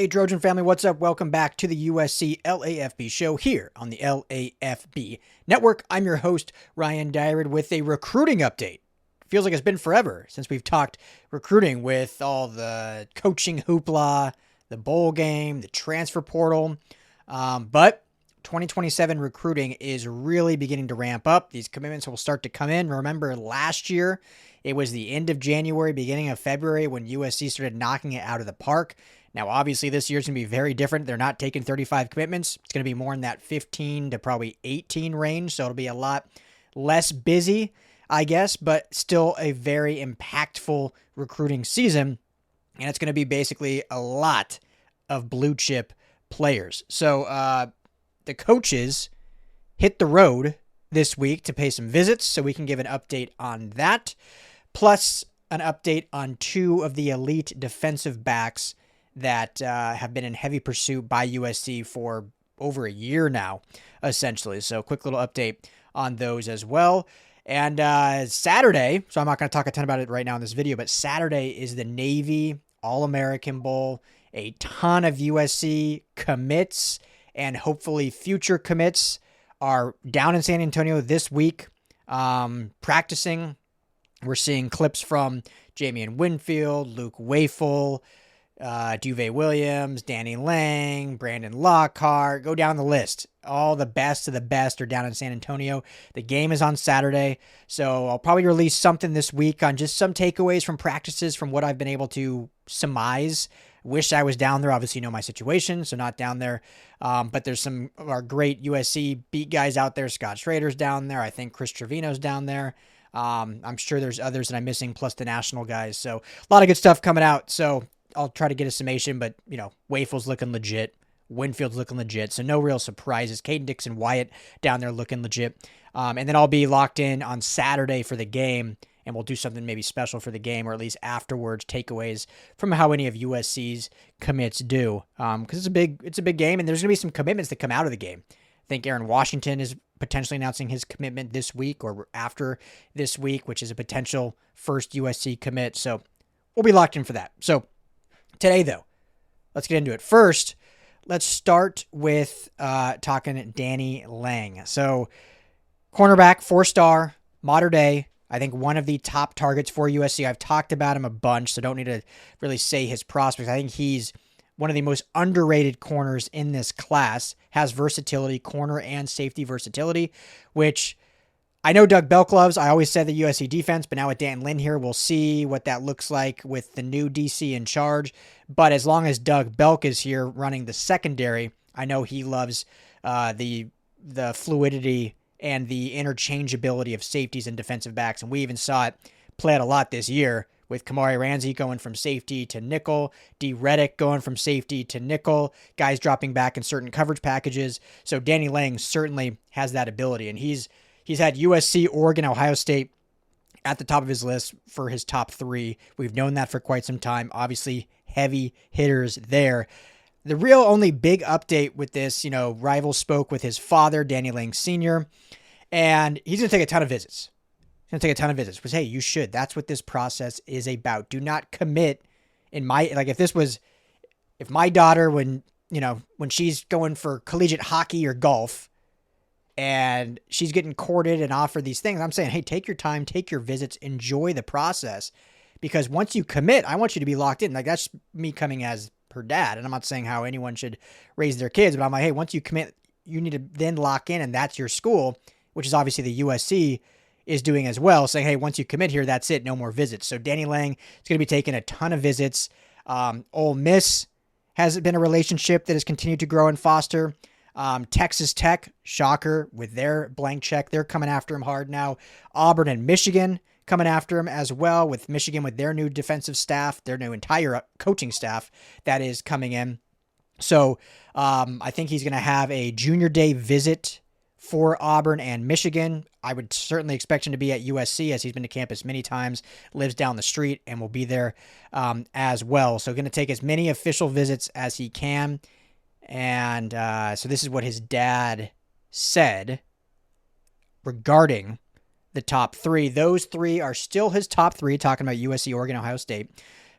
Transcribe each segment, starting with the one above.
Hey, Trojan family, what's up? Welcome back to the USC LAFB show here on the LAFB network. I'm your host, Ryan Dyrud, with a recruiting update. Feels like it's been forever since we've talked recruiting with all the coaching hoopla, the bowl game, the transfer portal. But 2027 recruiting is really beginning to ramp up. These commitments will start to come in. Remember last year, it was the end of January, beginning of February when USC started knocking it out of the park. Now, obviously, this year's going to be very different. They're not taking 35 commitments. It's going to be more in that 15 to probably 18 range, so it'll be a lot less busy, I guess, but still a very impactful recruiting season, and it's going to be basically a lot of blue-chip players. So the coaches hit the road this week to pay some visits, so we can give an update on that, plus an update on two of the elite defensive backs that have been in heavy pursuit by USC for over a year now, essentially. So quick little update on those as well. And Saturday, so I'm not going to talk a ton about it right now in this video, but Saturday is the Navy All-American Bowl. A ton of USC commits and hopefully future commits are down in San Antonio this week practicing. We're seeing clips from Jamian Winfield, Luke Wafel, Duve Williams, Danny Lang, Brandon Lockhart, go down the list. All the best of the best are down in San Antonio. The game is on Saturday, so I'll probably release something this week on just some takeaways from practices from what I've been able to surmise. Wish I was down there. Obviously, you know my situation, so not down there. But there's some of our great USC beat guys out there. Scott Schrader's down there. I think Chris Trevino's down there. I'm sure there's others that I'm missing, plus the national guys. So a lot of good stuff coming out. So I'll try to get a summation, but, you know, Wafel's looking legit. Winfield's looking legit, so no real surprises. Caden Dixon Wyatt down there looking legit. And then I'll be locked in on Saturday for the game, and we'll do something maybe special for the game, or at least afterwards, takeaways from how any of USC's commits do. Because it's a big game, and there's going to be some commitments that come out of the game. I think Aaron Washington is potentially announcing his commitment this week or after this week, which is a potential first USC commit. So we'll be locked in for that. So today, though, let's get into it. First, let's start with talking Danny Lang. So, cornerback, 4-star, modern day. I think one of the top targets for USC. I've talked about him a bunch, so don't need to really say his prospects. I think he's one of the most underrated corners in this class. Has versatility, corner and safety versatility, which I know Doug Belk loves. I always said the USC defense, but now with Dan Lynn here, we'll see what that looks like with the new DC in charge. But as long as Doug Belk is here running the secondary, I know he loves the fluidity and the interchangeability of safeties and defensive backs. And we even saw it play out a lot this year with Kamari Ramsey going from safety to nickel, D. Reddick going from safety to nickel, guys dropping back in certain coverage packages. So Danny Lang certainly has that ability, and he's had USC, Oregon, Ohio State at the top of his list for his top three. We've known that for quite some time. Obviously, heavy hitters there. The real only big update with this, Rival spoke with his father, Danny Lang Sr., and he's going to take a ton of visits. Because, hey, you should. That's what this process is about. Do not commit if my daughter, when she's going for collegiate hockey or golf, and she's getting courted and offered these things, I'm saying, hey, take your time, take your visits, enjoy the process. Because once you commit, I want you to be locked in. Like, that's me coming as her dad. And I'm not saying how anyone should raise their kids, but I'm like, hey, once you commit, you need to then lock in, and that's your school, which is obviously the USC is doing as well, saying, hey, once you commit here, that's it, no more visits. So Danny Lang is going to be taking a ton of visits. Ole Miss has been a relationship that has continued to grow and foster. Texas Tech, shocker, with their blank check. They're coming after him hard now. Auburn and Michigan coming after him as well, with Michigan with their new defensive staff, their new entire coaching staff that is coming in. So I think he's going to have a junior day visit for Auburn and Michigan. I would certainly expect him to be at USC, as he's been to campus many times, lives down the street, and will be there as well. So going to take as many official visits as he can. And so this is what his dad said regarding the top three. Those three are still his top three, talking about USC, Oregon, Ohio State.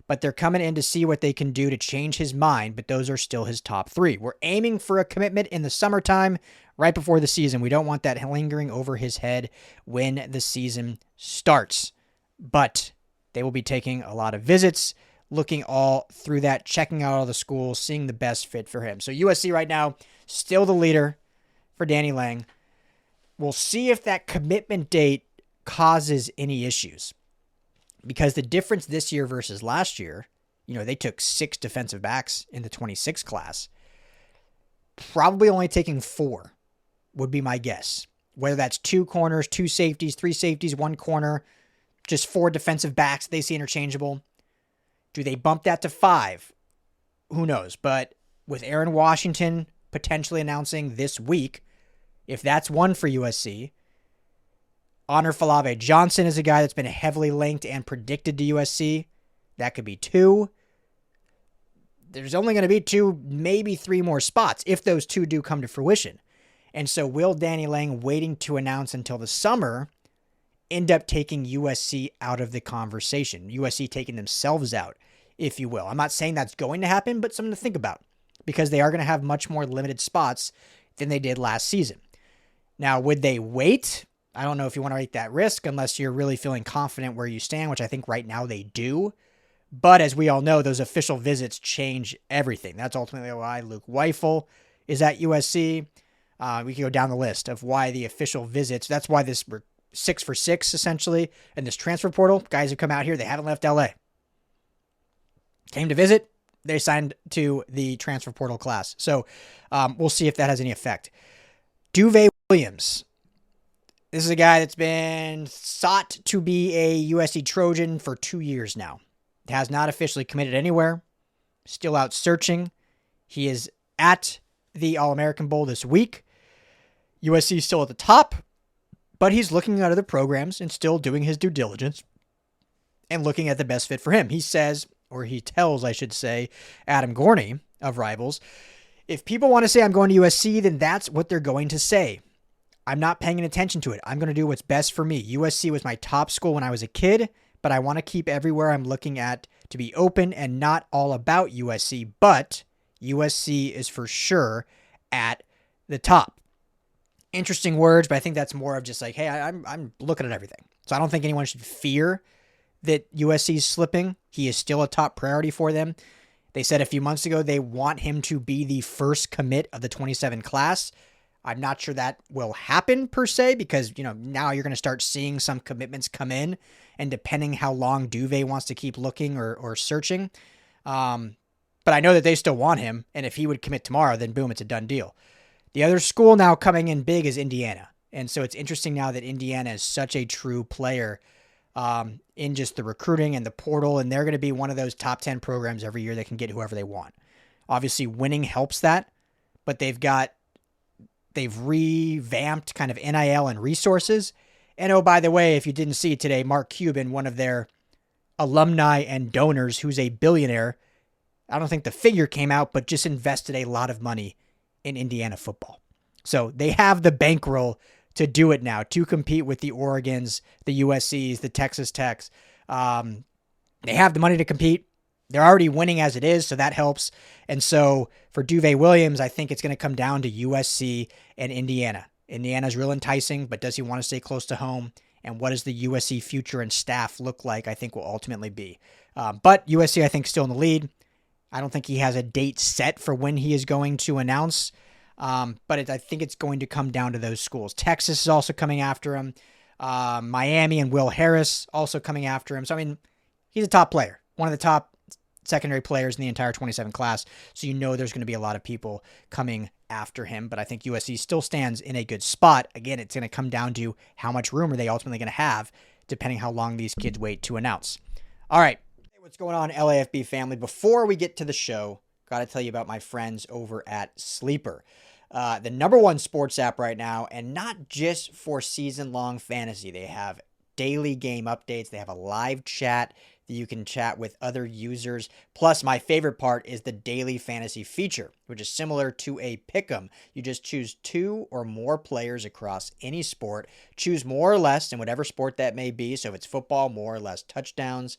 but they're coming in to see what they can do to change his mind, but those are still his top 3. We're aiming for a commitment in the summertime, right before the season. We don't want that lingering over his head when the season starts, but they will be taking a lot of visits, looking all through that, checking out all the schools, seeing the best fit for him. So USC right now, still the leader for Danny Lang. We'll see if that commitment date causes any issues, because the difference this year versus last year, they took 6 defensive backs in the 26 class. Probably only taking 4 would be my guess. Whether that's 2 corners, 2 safeties, 3 safeties, 1 corner, just 4 defensive backs they see interchangeable. Do they bump that to 5? Who knows? But with Aaron Washington potentially announcing this week, if that's 1 for USC, Honor Falave Johnson is a guy that's been heavily linked and predicted to USC. That could be 2. There's only going to be 2, maybe 3 more spots if those 2 do come to fruition. And so will Danny Lang waiting to announce until the summer end up taking USC out of the conversation? USC taking themselves out, if you will. I'm not saying that's going to happen, but something to think about, because they are going to have much more limited spots than they did last season. Now, would they wait? I don't know if you want to take that risk unless you're really feeling confident where you stand, which I think right now they do. But as we all know, those official visits change everything. That's ultimately why Luke Weifel is at USC. We can go down the list of why the official visits. That's why this 6 for 6 essentially, and this transfer portal, guys who come out here, they haven't left LA. Came to visit, they signed to the transfer portal class. So we'll see if that has any effect. Duve Williams. This is a guy that's been sought to be a USC Trojan for 2 years now. Has not officially committed anywhere. Still out searching. He is at the All-American Bowl this week. USC is still at the top, but he's looking at other programs and still doing his due diligence and looking at the best fit for him. He says, or he tells, I should say, Adam Gorney of Rivals, if people want to say I'm going to USC, then that's what they're going to say. I'm not paying any attention to it. I'm going to do what's best for me. USC was my top school when I was a kid, but I want to keep everywhere I'm looking at to be open and not all about USC, but USC is for sure at the top. Interesting words, but I think that's more of just like, hey, I'm looking at everything. So I don't think anyone should fear that USC is slipping. He is still a top priority for them. They said a few months ago they want him to be the first commit of the 27 class. I'm not sure that will happen per se, because, now you're going to start seeing some commitments come in, and depending how long Duve wants to keep looking or searching. But I know that they still want him, and if he would commit tomorrow, then boom, it's a done deal. The other school now coming in big is Indiana. And so it's interesting now that Indiana is such a true player in just the recruiting and the portal, and they're going to be one of those top 10 programs every year that can get whoever they want. Obviously, winning helps that, but they've revamped kind of NIL and resources. And oh, by the way, if you didn't see today, Mark Cuban, one of their alumni and donors, who's a billionaire, I don't think the figure came out, but just invested a lot of money in Indiana football. So they have the bankroll to do it now, to compete with the Oregons, the USCs, the Texas Techs. They have the money to compete. They're already winning as it is, so that helps. And so for Duve Williams, I think it's going to come down to USC and Indiana. Indiana's real enticing, but does he want to stay close to home? And what does the USC future and staff look like, I think will ultimately be. But USC, I think, still in the lead. I don't think he has a date set for when he is going to announce. But I think it's going to come down to those schools. Texas is also coming after him. Miami and Will Harris also coming after him. So, I mean, he's a top player. One of the top secondary players in the entire 27 class. So there's going to be a lot of people coming after him. But I think USC still stands in a good spot. Again, it's going to come down to how much room are they ultimately going to have, depending how long these kids wait to announce. All right. Hey, what's going on, LAFB family? Before we get to the show, got to tell you about my friends over at Sleeper. The number one sports app right now, and not just for season-long fantasy. They have daily game updates. They have a live chat that you can chat with other users. Plus, my favorite part is the daily fantasy feature, which is similar to a pick'em. You just choose 2 or more players across any sport. Choose more or less in whatever sport that may be. So if it's football, more or less touchdowns.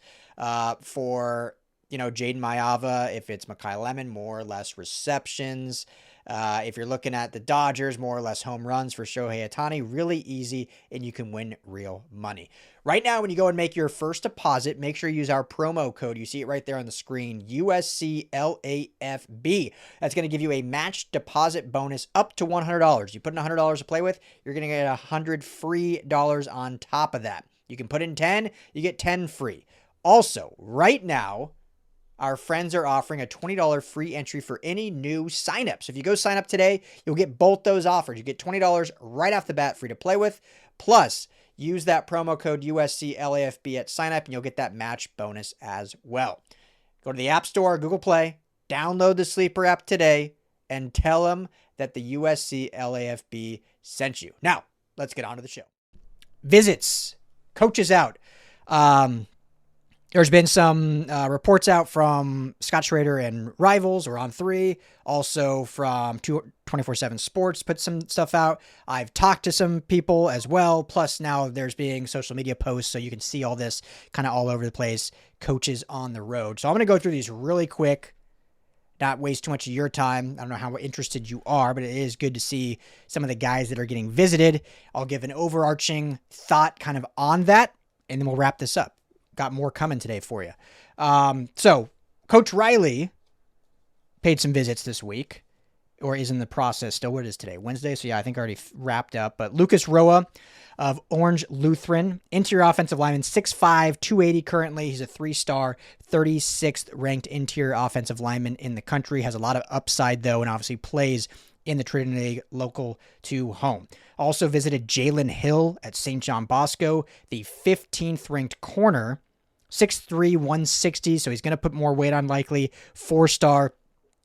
For Jaden Maiyava, if it's Mekhi Lemon, more or less receptions. If you're looking at the Dodgers, more or less home runs for Shohei Ohtani, really easy, and you can win real money. Right now, when you go and make your first deposit, make sure you use our promo code. You see it right there on the screen, USC LAFB. That's going to give you a match deposit bonus up to $100. You put in $100 to play with, you're going to get $100 free on top of that. You can put in 10, you get 10 free. Also, right now, our friends are offering a $20 free entry for any new signups. If you go sign up today, you'll get both those offers. You get $20 right off the bat free to play with. Plus, use that promo code USCLAFB at sign up and you'll get that match bonus as well. Go to the App Store, Google Play, download the Sleeper app today, and tell them that the USC LAFB sent you. Now, let's get on to the show. Visits. Coaches out. There's been some reports out from Scott Schrader and Rivals or On 3, also from 24/7 Sports put some stuff out. I've talked to some people as well, plus now there's being social media posts, so you can see all this kind of all over the place, coaches on the road. So I'm going to go through these really quick, not waste too much of your time. I don't know how interested you are, but it is good to see some of the guys that are getting visited. I'll give an overarching thought kind of on that, and then we'll wrap this up. Got more coming today for you. So Coach Riley paid some visits this week, or is in the process still. What is today? Wednesday? So yeah, I think already wrapped up. But Lucas Roa of Orange Lutheran, interior offensive lineman, 6'5", 280 currently. He's a 3-star, 36th ranked interior offensive lineman in the country. Has a lot of upside though, and obviously plays in the Trinity League local to home. Also visited Jalen Hill at St. John Bosco, the 15th ranked corner, 6'3", 160, so he's going to put more weight on likely, 4-star.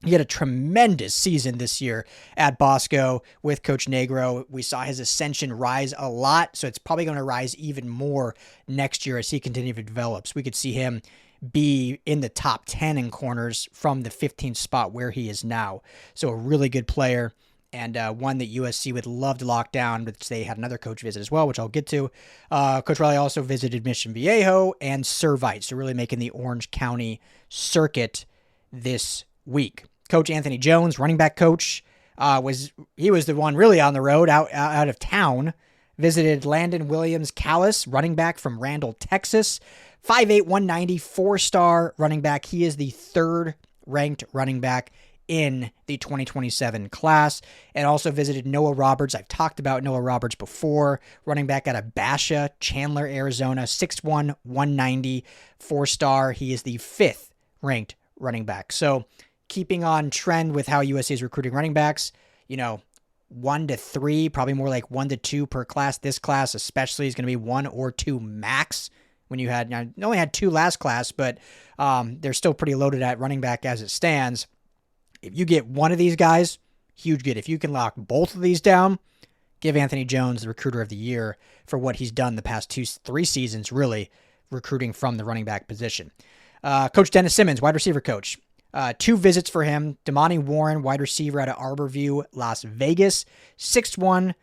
He had a tremendous season this year at Bosco with Coach Negro. We saw his ascension rise a lot, so it's probably going to rise even more next year as he continues to develop. So we could see him be in the top 10 in corners from the 15th spot where he is now. So a really good player, and one that USC would love to lock down, but they had another coach visit as well, which I'll get to. Coach Riley also visited Mission Viejo and Servite, so really making the Orange County circuit this week. Coach Anthony Jones, running back coach, was the one really on the road, out of town. Visited Landon Williams Callis, running back from Randall, Texas. 5'8", 190, 4-star running back. He is the 3rd ranked running back in the 2027 class, and also visited Noah Roberts. I've talked about Noah Roberts before, running back out of Basha, Chandler, Arizona, 6'1", 190, 4-star. He is the 5th ranked running back. So keeping on trend with how USC is recruiting running backs, 1 to 3, probably more like 1 to 2 per class. This class especially is going to be 1 or 2 max. When you only had 2 last class, but they're still pretty loaded at running back as it stands. If you get one of these guys, huge get. If you can lock both of these down, give Anthony Jones the recruiter of the year for what he's done the past 3 seasons, really recruiting from the running back position. Coach Dennis Simmons, wide receiver coach. 2 visits for him. Damani Warren, wide receiver out of Arborview, Las Vegas. 6'4",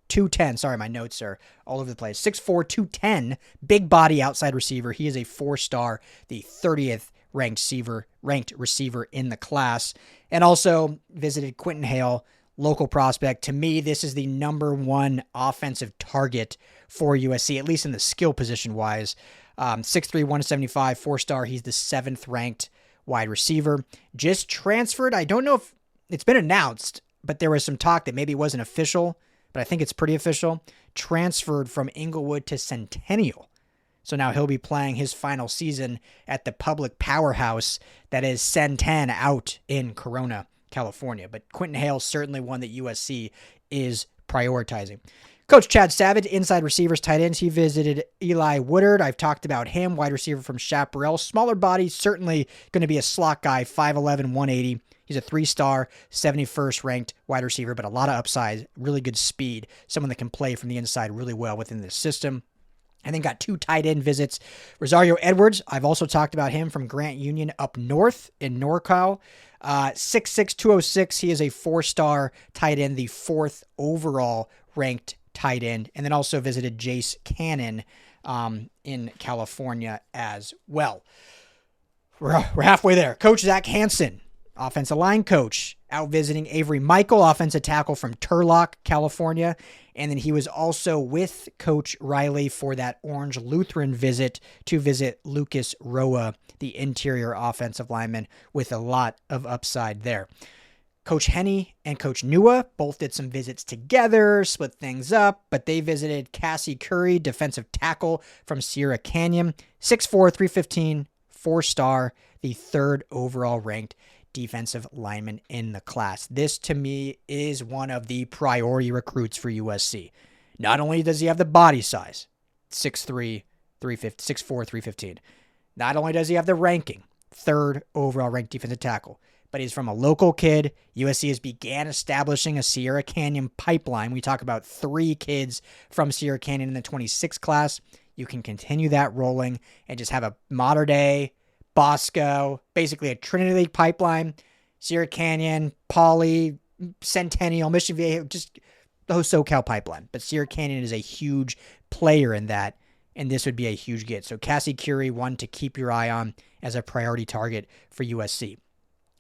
210. Sorry, my notes are all over the place. 6'4", 210, big body outside receiver. He is a 4-star, the 30th ranked receiver in the class. And also visited Quentin Hale, local prospect. To me, this is the number 1 offensive target for USC, at least in the skill position wise. 6'3", 175, 4-star. He's the 7th ranked wide receiver. Just transferred. I don't know if it's been announced, but there was some talk that maybe it wasn't official, but I think it's pretty official. Transferred from Inglewood to Centennial. So now he'll be playing his final season at the public powerhouse that is Centen out in Corona, California. But Quentin Hale's certainly one that USC is prioritizing. Coach Chad Savage, inside receivers, tight ends. He visited Eli Woodard. I've talked about him, wide receiver from Chaparral. Smaller body, certainly going to be a slot guy, 5'11", 180. He's a 3-star, 71st ranked wide receiver, but a lot of upside, really good speed, someone that can play from the inside really well within this system. And then got 2 tight end visits. Rosario Edwards, I've also talked about him from Grant Union up north in NorCal. 6'6", 206. He is a 4-star tight end, the 4th overall ranked tight end, and then also visited Jace Cannon in California as well. We're halfway there. Coach Zach Hansen, offensive line coach, out visiting Avery Michael, offensive tackle from Turlock, California. And then he was also with Coach Riley for that Orange Lutheran visit to visit Lucas Roa, the interior offensive lineman, with a lot of upside there. Coach Henney and Coach Nua both did some visits together, split things up, but they visited Cassie Curry, defensive tackle from Sierra Canyon, 6'4", 315, 4-star, the third overall ranked defensive lineman in the class. This, to me, is one of the priority recruits for USC. Not only does he have the body size, 6'3", 350, 6'4", 315. Not only does he have the ranking, third overall ranked defensive tackle, but he's from a local kid. USC has began establishing a Sierra Canyon pipeline. We talk about 3 kids from Sierra Canyon in the 26 class. You can continue that rolling and just have a modern day Bosco, basically a Trinity League pipeline, Sierra Canyon, Poly, Centennial, Mission Viejo, just the whole SoCal pipeline. But Sierra Canyon is a huge player in that, and this would be a huge get. So Cassie Curie, one to keep your eye on as a priority target for USC.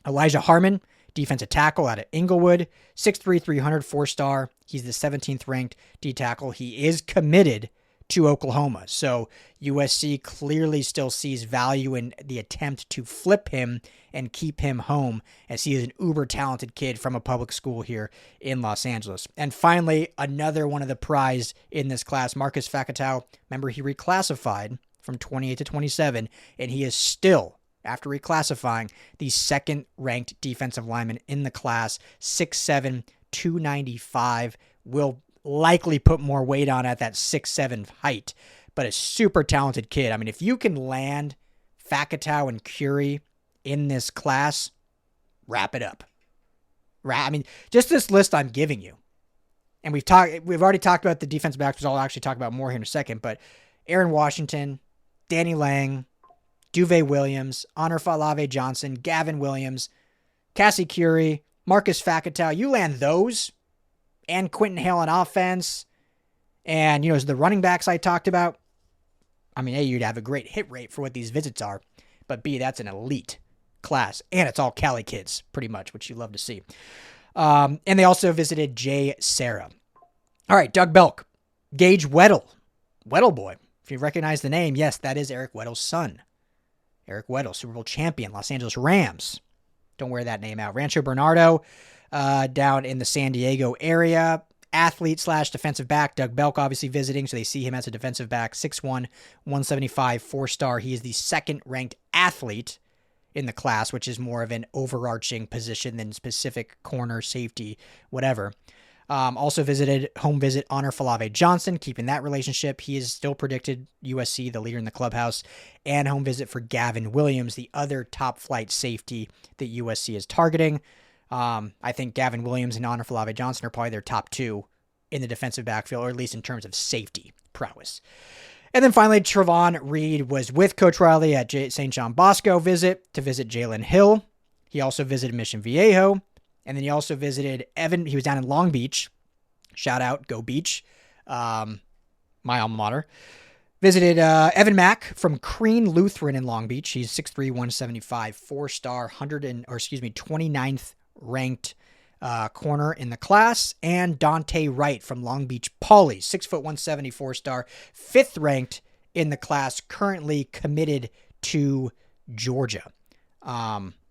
Elijah Harmon, defensive tackle out of Inglewood, 6'3", 300, 4-star. He's the 17th ranked D tackle. He is committed to Oklahoma. So USC clearly still sees value in the attempt to flip him and keep him home, as he is an uber talented kid from a public school here in Los Angeles. And finally, another one of the prized in this class, Marcus Facatao. Remember, he reclassified from 28 to 27, and he is still, after reclassifying, the second ranked defensive lineman in the class, 6'7", 295, will likely put more weight on at that 6'7" height, but a super talented kid. I mean, if you can land Facatao and Curie in this class, wrap it up. I mean, just this list I'm giving you, and we've already talked about the defensive backs, which I'll actually talk about more here in a second, but Aaron Washington, Danny Lang, Duve Williams, Honor Falave Johnson, Gavin Williams, Cassie Curie, Marcus Facatao, you land those, and Quentin Hale on offense, and, the running backs I talked about. I mean, A, you'd have a great hit rate for what these visits are, but B, that's an elite class, and it's all Cali kids, pretty much, which you love to see. And they also visited Jay Sarah. All right, Doug Belk, Gage Weddle boy. If you recognize the name, yes, that is Eric Weddle's son. Eric Weddle, Super Bowl champion, Los Angeles Rams. Don't wear that name out. Rancho Bernardo, down in the San Diego area. Athlete / defensive back. Doug Belk obviously visiting, so they see him as a defensive back. 6'1", 175, 4-star. He is the second ranked athlete in the class, which is more of an overarching position than specific corner, safety, whatever. Also visited home visit Honor Falave Johnson, keeping that relationship. He is still predicted USC, the leader in the clubhouse, and home visit for Gavin Williams, the other top flight safety that USC is targeting. I think Gavin Williams and Honor Falave Johnson are probably their top 2 in the defensive backfield, or at least in terms of safety prowess. And then finally, Trevon Reed was with Coach Riley at St. John Bosco visit to visit Jalen Hill. He also visited Mission Viejo. And then he also visited Evan. He was down in Long Beach. Shout out, go Beach. My alma mater. Visited Evan Mack from Crean Lutheran in Long Beach. He's 6'3", 175, 4-star, 29th ranked corner in the class. And Dante Wright from Long Beach Poly, 6', 170, 4-star, 5th ranked in the class, currently committed to Georgia.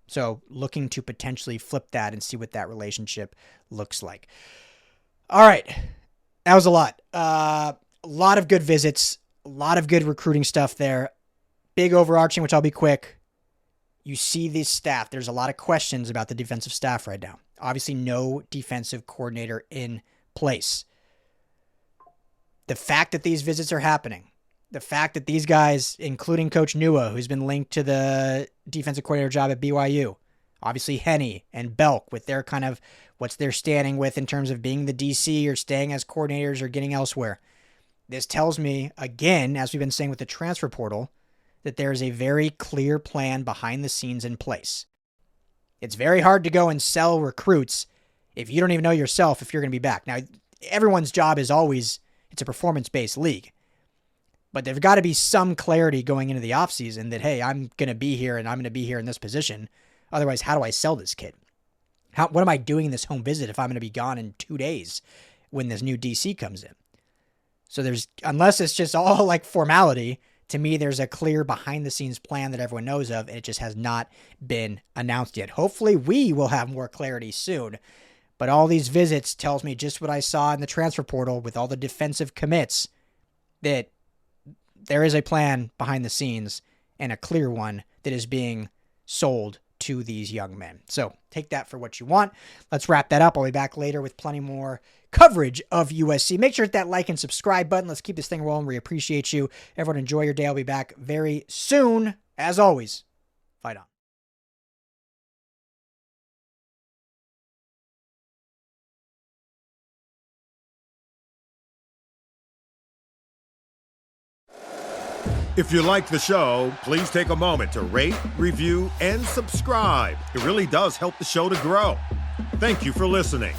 So looking to potentially flip that and see what that relationship looks like. All right. That was a lot. A lot of good visits, a lot of good recruiting stuff there. Big overarching, which I'll be quick. You see this staff. There's a lot of questions about the defensive staff right now. Obviously, no defensive coordinator in place. The fact that these visits are happening, the fact that these guys, including Coach Nua, who's been linked to the defensive coordinator job at BYU, obviously Henney and Belk with their kind of what's they're standing with in terms of being the DC or staying as coordinators or getting elsewhere. This tells me, again, as we've been saying with the transfer portal, that there's a very clear plan behind the scenes in place. It's very hard to go and sell recruits if you don't even know yourself if you're going to be back. Now, everyone's job is always It's a performance-based league. But there's got to be some clarity going into the offseason that, hey, I'm going to be here and I'm going to be here in this position. Otherwise, how do I sell this kid? What am I doing in this home visit if I'm going to be gone in 2 days when this new DC comes in? So unless it's just all like formality, to me, there's a clear behind-the-scenes plan that everyone knows of, and it just has not been announced yet. Hopefully, we will have more clarity soon. But all these visits tells me just what I saw in the transfer portal with all the defensive commits, that there is a plan behind the scenes and a clear one that is being sold to these young men. So take that for what you want. Let's wrap that up. I'll be back later with plenty more coverage of USC. Make sure to hit that like and subscribe button. Let's keep this thing rolling. We appreciate you. Everyone enjoy your day. I'll be back very soon. As always, fight on. If you like the show, please take a moment to rate, review, and subscribe. It really does help the show to grow. Thank you for listening.